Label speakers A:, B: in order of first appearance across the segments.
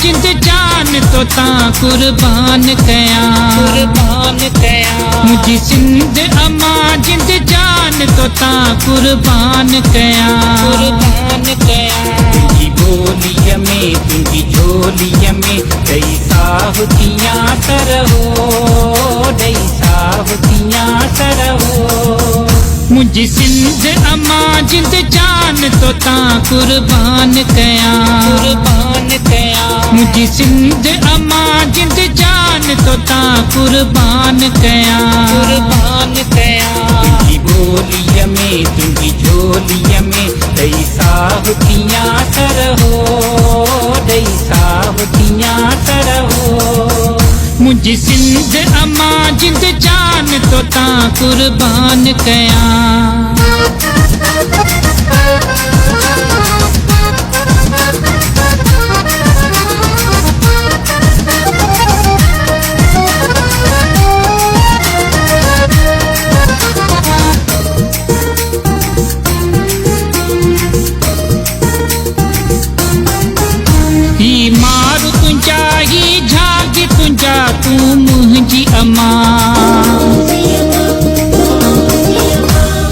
A: जिंद जान तो ता कुर्बान कया मुझी सिंध अम्मा जिंद जान तो ता कुर्बान कया तुझी बोलिय में तुझी झोलिय में दई साहुतियां सरहो दई साहुतियां सरहो मुझी सिंध अम्मा जिंद जान तो ता कुर्बान कया मुझी सिंध अम्मा जिंद जान तो ता कुर्बान कया तुझी बोलिय में तुझी झोलिय में दई साहुतियां सरहो दई साहुतियां सरहो मुझी सिंध अम्मा जिंद जान तो ता कुर्बान कया ही मारू तुंजा ही झागी तुंजा तू मुझी अम्मा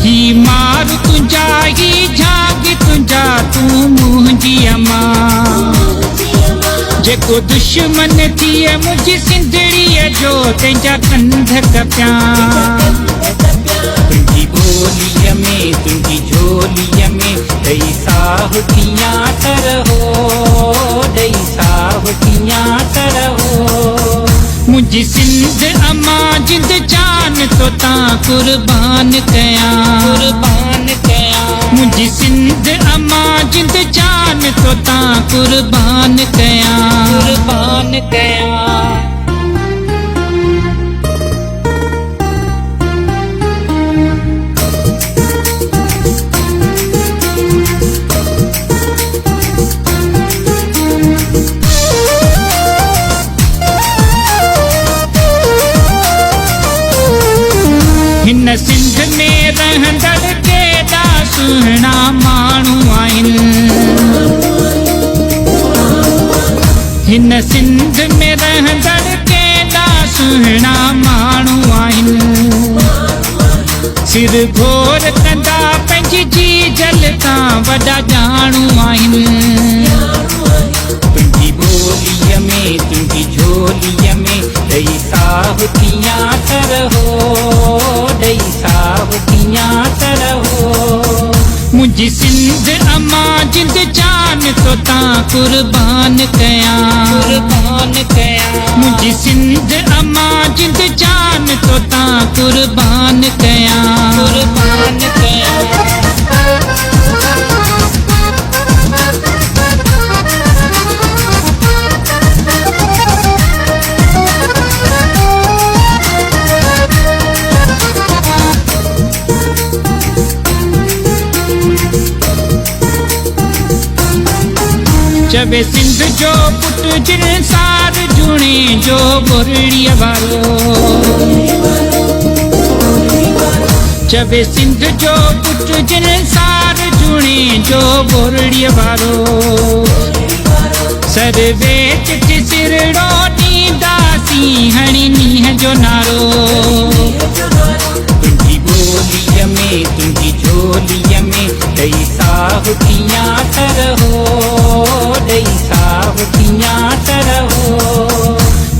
A: ही मारू तुंजा ही झागी तुंजा तू मुझी अम्मा जेको दुश्मन थिए मुझी सिंधड़ीअ जो तंहिंजा कंध कपिया तुझी बोलीअ में तुझी झोलीअ में दई साहुतियां सरहो दई साहुतियां सरहो मुझी सिंध अम्मा जिंद जान तो ता कुर्बान कया मुझी सिंध अम्मा जिंद जान तो ता कुर्बान कया हिन सिंध में रहंदड़ केॾा सुहिणा माण्हू आहिनि हिन सिंध में रहंदड़ केॾा सुहिणा माण्हू आहिनि सिर घोर कंदा पंहिंजी जीजल तां वॾा ॼाणू आहिनि तुंहिंजी बोलीअ में तुंहिंजी झोलीअ में दई साहुतियां सरहो दई साहुतियां सरहो मुझी सिंध अम्मा जिंद जान तो ता कुर्बान कया मुझी सिंध अम्मा जिंद जान तो ता कुर्बान कया चवे सिंध जो पुट जिन सार जुणे जो बुरड़ीअ वारो चवे सिंध जो पुट जिन सार जुणे जो बुरड़ीअ वारो सर्वे चिठी सिरड़ो ॾींदासीं हणी नीह जो नारो तुंहिंजी बोलीअ में तुंहिंजी झोलीअ में दई साहुतियां सरहो दई साहुतियां सरहो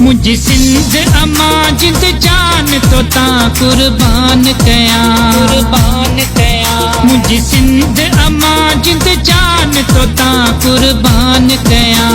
A: मुझी सिंध अम्मा जिंद जान तो ता कुर्बान कया मुझी सिंध अम्मा जिंद जान तो ता कुर्बान कया